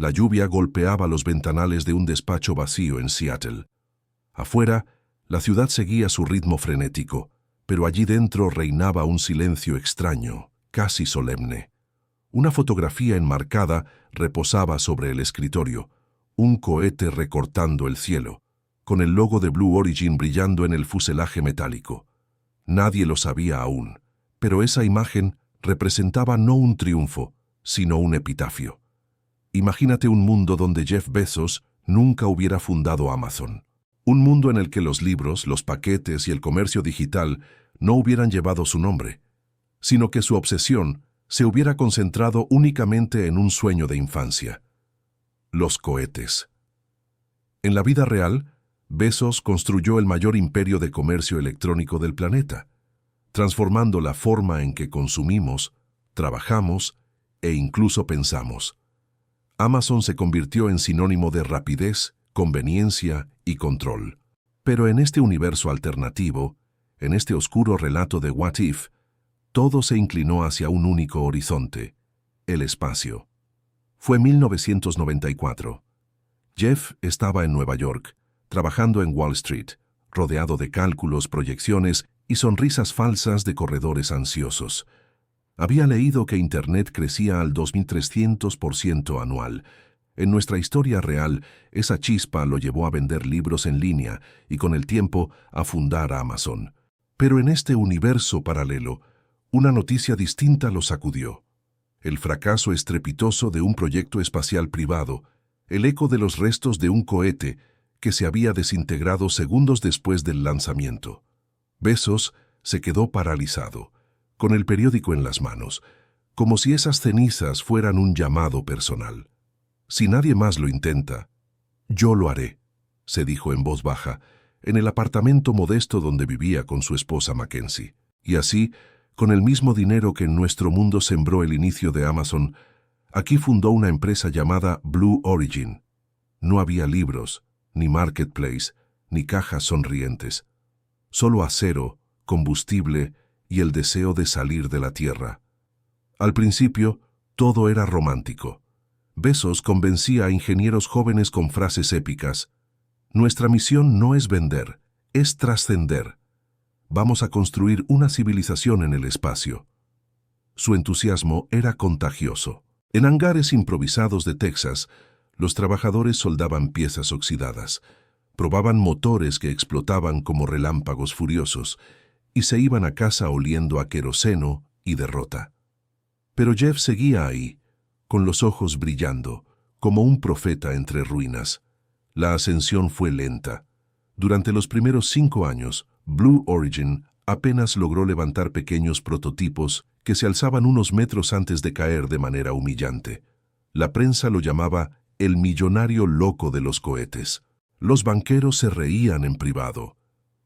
La lluvia golpeaba los ventanales de un despacho vacío en Seattle. Afuera, la ciudad seguía su ritmo frenético, pero allí dentro reinaba un silencio extraño, casi solemne. Una fotografía enmarcada reposaba sobre el escritorio, un cohete recortando el cielo, con el logo de Blue Origin brillando en el fuselaje metálico. Nadie lo sabía aún, pero esa imagen representaba no un triunfo, sino un epitafio. Imagínate un mundo donde Jeff Bezos nunca hubiera fundado Amazon. Un mundo en el que los libros, los paquetes y el comercio digital no hubieran llevado su nombre, sino que su obsesión se hubiera concentrado únicamente en un sueño de infancia: los cohetes. En la vida real, Bezos construyó el mayor imperio de comercio electrónico del planeta, transformando la forma en que consumimos, trabajamos e incluso pensamos. Amazon se convirtió en sinónimo de rapidez, conveniencia y control. Pero en este universo alternativo, en este oscuro relato de What If, todo se inclinó hacia un único horizonte: el espacio. Fue 1994. Jeff estaba en Nueva York, trabajando en Wall Street, rodeado de cálculos, proyecciones y sonrisas falsas de corredores ansiosos. Había leído que Internet crecía al 2300% anual. En nuestra historia real, esa chispa lo llevó a vender libros en línea y con el tiempo a fundar Amazon. Pero en este universo paralelo, una noticia distinta lo sacudió: el fracaso estrepitoso de un proyecto espacial privado, el eco de los restos de un cohete que se había desintegrado segundos después del lanzamiento. Bezos se quedó paralizado, con el periódico en las manos, como si esas cenizas fueran un llamado personal. Si nadie más lo intenta, yo lo haré, se dijo en voz baja, en el apartamento modesto donde vivía con su esposa Mackenzie. Y así, con el mismo dinero que en nuestro mundo sembró el inicio de Amazon, aquí fundó una empresa llamada Blue Origin. No había libros, ni marketplace, ni cajas sonrientes. Solo acero, combustible y el deseo de salir de la Tierra. Al principio, todo era romántico. Bezos convencía a ingenieros jóvenes con frases épicas: nuestra misión no es vender, es trascender. Vamos a construir una civilización en el espacio. Su entusiasmo era contagioso. En hangares improvisados de Texas, los trabajadores soldaban piezas oxidadas, probaban motores que explotaban como relámpagos furiosos y se iban a casa oliendo a queroseno y derrota. Pero Jeff seguía ahí, con los ojos brillando, como un profeta entre ruinas. La ascensión fue lenta. Durante los primeros 5 años, Blue Origin apenas logró levantar pequeños prototipos que se alzaban unos metros antes de caer de manera humillante. La prensa lo llamaba el millonario loco de los cohetes. Los banqueros se reían en privado.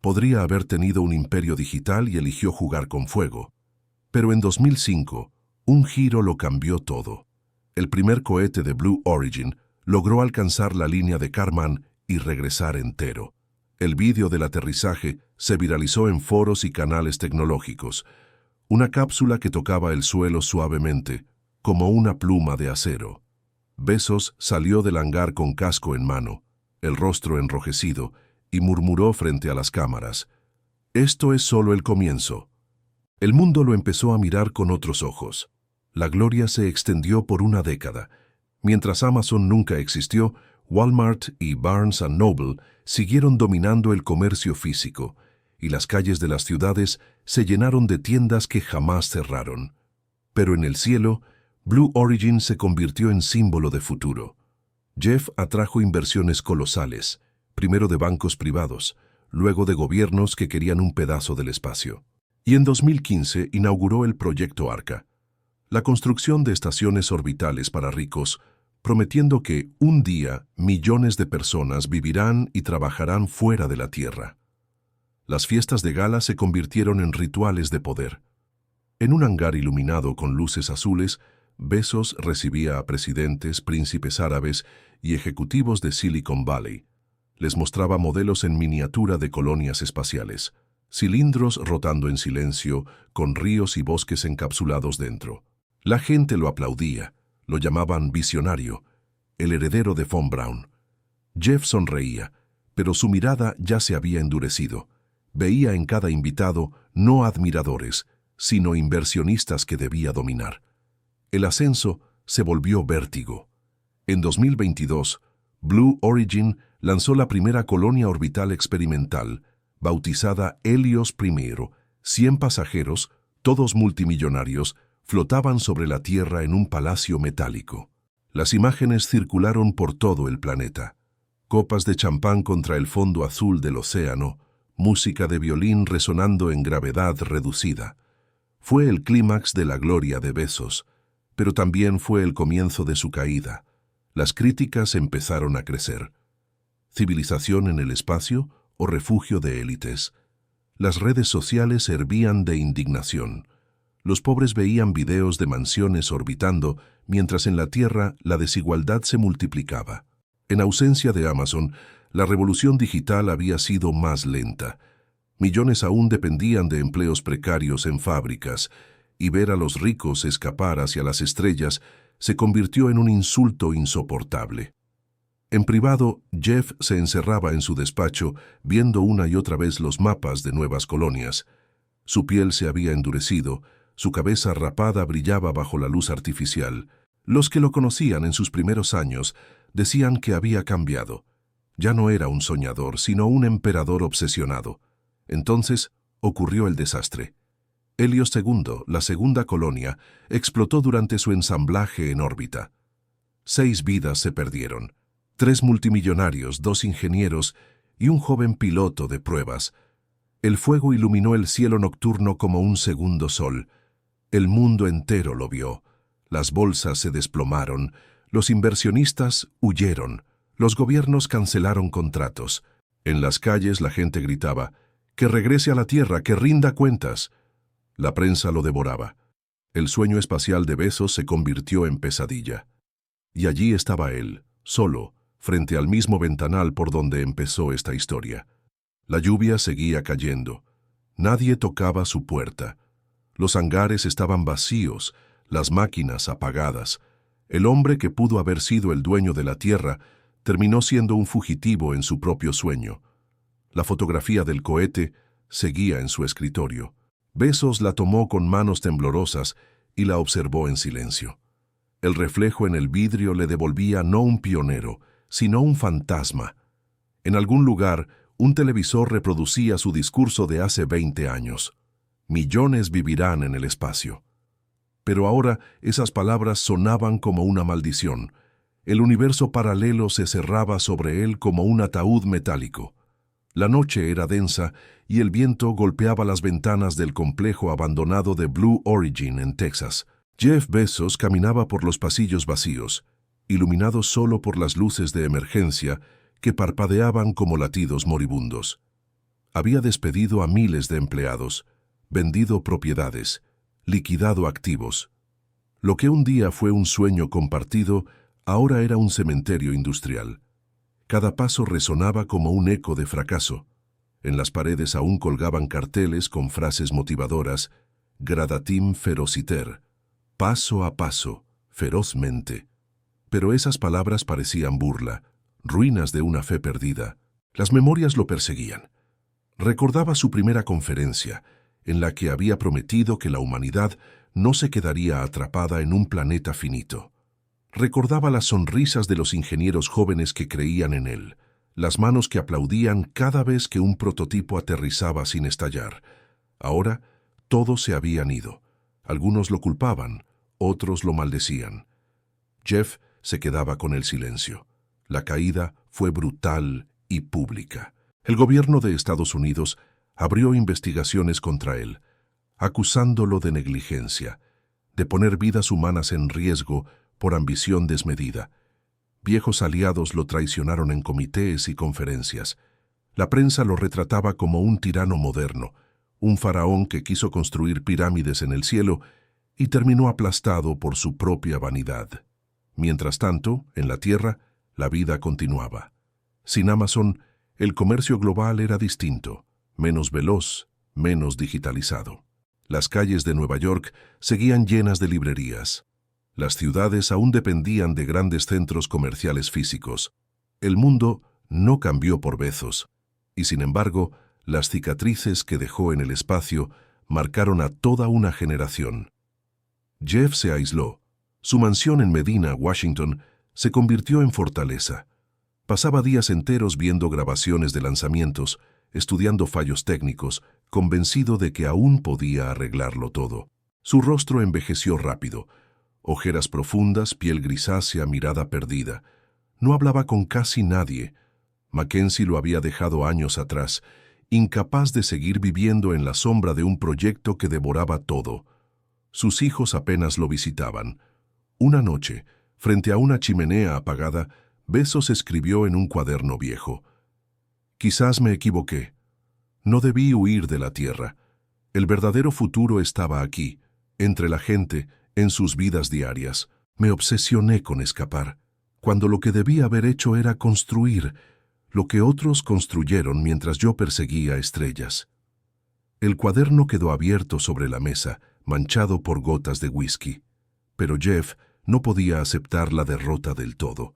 Podría haber tenido un imperio digital y eligió jugar con fuego. Pero en 2005, un giro lo cambió todo. El primer cohete de Blue Origin logró alcanzar la línea de Kármán y regresar entero. El vídeo del aterrizaje se viralizó en foros y canales tecnológicos. Una cápsula que tocaba el suelo suavemente, como una pluma de acero. Bezos salió del hangar con casco en mano, el rostro enrojecido, y murmuró frente a las cámaras: esto es solo el comienzo. El mundo lo empezó a mirar con otros ojos. La gloria se extendió por una década. Mientras Amazon nunca existió, Walmart y Barnes & Noble siguieron dominando el comercio físico, y las calles de las ciudades se llenaron de tiendas que jamás cerraron. Pero en el cielo, Blue Origin se convirtió en símbolo de futuro. Jeff atrajo inversiones colosales, primero de bancos privados, luego de gobiernos que querían un pedazo del espacio. Y en 2015 inauguró el Proyecto Arca, la construcción de estaciones orbitales para ricos, prometiendo que un día millones de personas vivirán y trabajarán fuera de la Tierra. Las fiestas de gala se convirtieron en rituales de poder. En un hangar iluminado con luces azules, Bezos recibía a presidentes, príncipes árabes y ejecutivos de Silicon Valley. Les mostraba modelos en miniatura de colonias espaciales, cilindros rotando en silencio, con ríos y bosques encapsulados dentro. La gente lo aplaudía, lo llamaban visionario. el heredero de Von Braun. Jeff sonreía, pero su mirada ya se había endurecido. Veía en cada invitado no admiradores, sino inversionistas que debía dominar. El ascenso se volvió vértigo. En 2022, Blue Origin lanzó la primera colonia orbital experimental, bautizada Helios I. 100 pasajeros, todos multimillonarios, flotaban sobre la Tierra en un palacio metálico. Las imágenes circularon por todo el planeta. Copas de champán contra el fondo azul del océano, música de violín resonando en gravedad reducida. Fue el clímax de la gloria de Bezos, pero también fue el comienzo de su caída. Las críticas empezaron a crecer. ¿Civilización en el espacio o refugio de élites? Las redes sociales hervían de indignación. Los pobres veían videos de mansiones orbitando, mientras en la Tierra la desigualdad se multiplicaba. En ausencia de Amazon, la revolución digital había sido más lenta. Millones aún dependían de empleos precarios en fábricas, y ver a los ricos escapar hacia las estrellas se convirtió en un insulto insoportable. En privado, Jeff se encerraba en su despacho viendo una y otra vez los mapas de nuevas colonias. Su piel se había endurecido, su cabeza rapada brillaba bajo la luz artificial. Los que lo conocían en sus primeros años decían que había cambiado. Ya no era un soñador, sino un emperador obsesionado. Entonces ocurrió el desastre. Helios II, la segunda colonia, explotó durante su ensamblaje en órbita. 6 vidas se perdieron. 3 multimillonarios, 2 ingenieros y un joven piloto de pruebas. El fuego iluminó el cielo nocturno como un segundo sol. El mundo entero lo vio. Las bolsas se desplomaron, los inversionistas huyeron, los gobiernos cancelaron contratos. En las calles la gente gritaba, «¡Que regrese a la Tierra, que rinda cuentas!». La prensa lo devoraba. El sueño espacial de Bezos se convirtió en pesadilla. Y allí estaba él, solo, frente al mismo ventanal por donde empezó esta historia. La lluvia seguía cayendo. Nadie tocaba su puerta. Los hangares estaban vacíos, las máquinas apagadas. El hombre que pudo haber sido el dueño de la Tierra terminó siendo un fugitivo en su propio sueño. La fotografía del cohete seguía en su escritorio. Bezos la tomó con manos temblorosas y la observó en silencio. El reflejo en el vidrio le devolvía no un pionero, sino un fantasma. En algún lugar, un televisor reproducía su discurso de hace 20 años. Millones vivirán en el espacio. Pero ahora esas palabras sonaban como una maldición. El universo paralelo se cerraba sobre él como un ataúd metálico. La noche era densa y el viento golpeaba las ventanas del complejo abandonado de Blue Origin en Texas. Jeff Bezos caminaba por los pasillos vacíos, iluminados solo por las luces de emergencia que parpadeaban como latidos moribundos. Había despedido a miles de empleados, vendido propiedades, liquidado activos. Lo que un día fue un sueño compartido, ahora era un cementerio industrial. Cada paso resonaba como un eco de fracaso. En las paredes aún colgaban carteles con frases motivadoras, gradatim ferociter, paso a paso, ferozmente. Pero esas palabras parecían burla, ruinas de una fe perdida. Las memorias lo perseguían. Recordaba su primera conferencia, en la que había prometido que la humanidad no se quedaría atrapada en un planeta finito. Recordaba las sonrisas de los ingenieros jóvenes que creían en él, las manos que aplaudían cada vez que un prototipo aterrizaba sin estallar. Ahora, todos se habían ido. Algunos lo culpaban, otros lo maldecían. Jeff se quedaba con el silencio. La caída fue brutal y pública. El gobierno de Estados Unidos abrió investigaciones contra él, acusándolo de negligencia, de poner vidas humanas en riesgo por ambición desmedida. Viejos aliados lo traicionaron en comités y conferencias. La prensa lo retrataba como un tirano moderno, un faraón que quiso construir pirámides en el cielo y terminó aplastado por su propia vanidad. Mientras tanto, en la Tierra, la vida continuaba. Sin Amazon, el comercio global era distinto, menos veloz, menos digitalizado. Las calles de Nueva York seguían llenas de librerías. Las ciudades aún dependían de grandes centros comerciales físicos. El mundo no cambió por Bezos, y sin embargo, las cicatrices que dejó en el espacio marcaron a toda una generación. Jeff se aisló. Su mansión en Medina, Washington, se convirtió en fortaleza. Pasaba días enteros viendo grabaciones de lanzamientos, estudiando fallos técnicos, convencido de que aún podía arreglarlo todo. Su rostro envejeció rápido. Ojeras profundas, piel grisácea, mirada perdida. No hablaba con casi nadie. Mackenzie lo había dejado años atrás, incapaz de seguir viviendo en la sombra de un proyecto que devoraba todo. Sus hijos apenas lo visitaban. Una noche, frente a una chimenea apagada, Bezos escribió en un cuaderno viejo: «Quizás me equivoqué. No debí huir de la Tierra. El verdadero futuro estaba aquí, entre la gente, en sus vidas diarias. Me obsesioné con escapar, cuando lo que debía haber hecho era construir lo que otros construyeron mientras yo perseguía estrellas». El cuaderno quedó abierto sobre la mesa, manchado por gotas de whisky. Pero Jeff no podía aceptar la derrota del todo.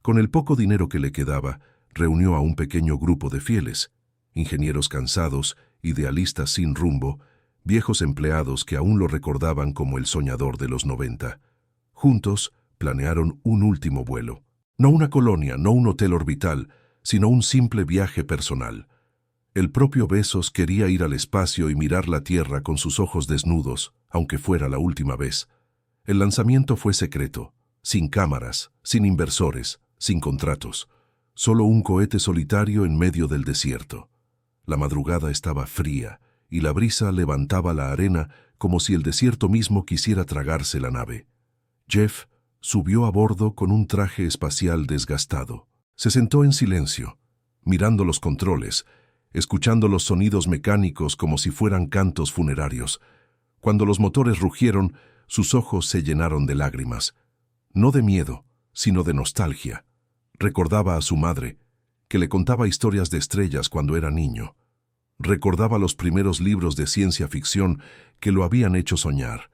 Con el poco dinero que le quedaba, reunió a un pequeño grupo de fieles, ingenieros cansados, idealistas sin rumbo, viejos empleados que aún lo recordaban como el soñador de los 90. Juntos planearon un último vuelo. No una colonia, no un hotel orbital, sino un simple viaje personal. El propio Bezos quería ir al espacio y mirar la Tierra con sus ojos desnudos, aunque fuera la última vez. El lanzamiento fue secreto, sin cámaras, sin inversores, sin contratos. Solo un cohete solitario en medio del desierto. La madrugada estaba fría y la brisa levantaba la arena como si el desierto mismo quisiera tragarse la nave. Jeff subió a bordo con un traje espacial desgastado. Se sentó en silencio, mirando los controles, escuchando los sonidos mecánicos como si fueran cantos funerarios. Cuando los motores rugieron, sus ojos se llenaron de lágrimas. No de miedo, sino de nostalgia. Recordaba a su madre, que le contaba historias de estrellas cuando era niño. Recordaba los primeros libros de ciencia ficción que lo habían hecho soñar.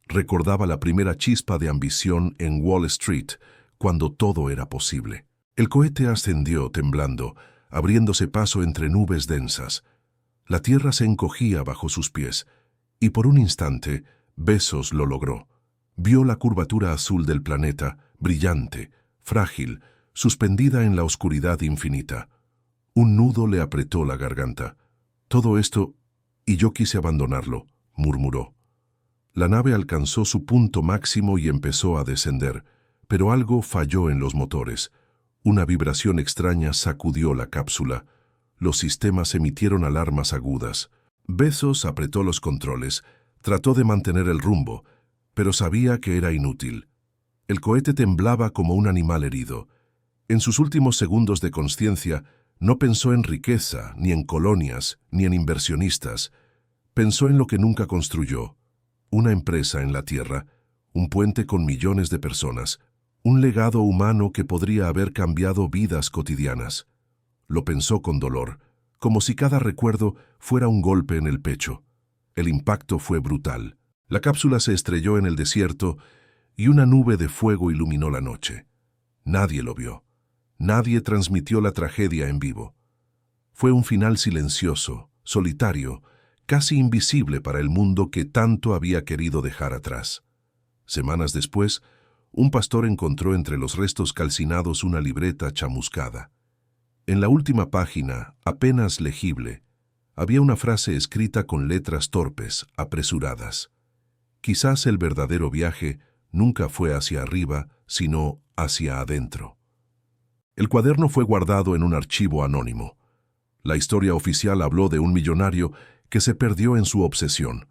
Recordaba la primera chispa de ambición en Wall Street, cuando todo era posible. El cohete ascendió temblando, abriéndose paso entre nubes densas. La tierra se encogía bajo sus pies, y por un instante, Bezos lo logró. Vio la curvatura azul del planeta, brillante, frágil, suspendida en la oscuridad infinita. Un nudo le apretó la garganta. «Todo esto, y yo quise abandonarlo», murmuró. La nave alcanzó su punto máximo y empezó a descender, pero algo falló en los motores. Una vibración extraña sacudió la cápsula. Los sistemas emitieron alarmas agudas. Bezos apretó los controles, trató de mantener el rumbo, pero sabía que era inútil. El cohete temblaba como un animal herido. En sus últimos segundos de consciencia, no pensó en riqueza, ni en colonias, ni en inversionistas. Pensó en lo que nunca construyó: una empresa en la Tierra, un puente con millones de personas, un legado humano que podría haber cambiado vidas cotidianas. Lo pensó con dolor, como si cada recuerdo fuera un golpe en el pecho. El impacto fue brutal. La cápsula se estrelló en el desierto y una nube de fuego iluminó la noche. Nadie lo vio. Nadie transmitió la tragedia en vivo. Fue un final silencioso, solitario, casi invisible para el mundo que tanto había querido dejar atrás. Semanas después, un pastor encontró entre los restos calcinados una libreta chamuscada. En la última página, apenas legible, había una frase escrita con letras torpes, apresuradas. Quizás el verdadero viaje nunca fue hacia arriba, sino hacia adentro. El cuaderno fue guardado en un archivo anónimo. La historia oficial habló de un millonario que se perdió en su obsesión,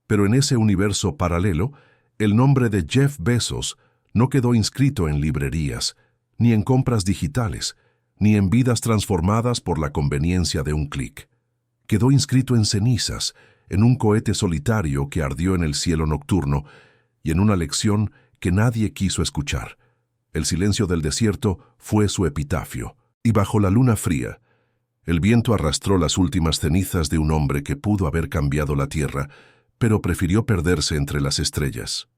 pero en ese universo paralelo, el nombre de Jeff Bezos no quedó inscrito en librerías, ni en compras digitales, ni en vidas transformadas por la conveniencia de un clic. Quedó inscrito en cenizas, en un cohete solitario que ardió en el cielo nocturno y en una lección que nadie quiso escuchar. El silencio del desierto fue su epitafio, y bajo la luna fría, el viento arrastró las últimas cenizas de un hombre que pudo haber cambiado la tierra, pero prefirió perderse entre las estrellas.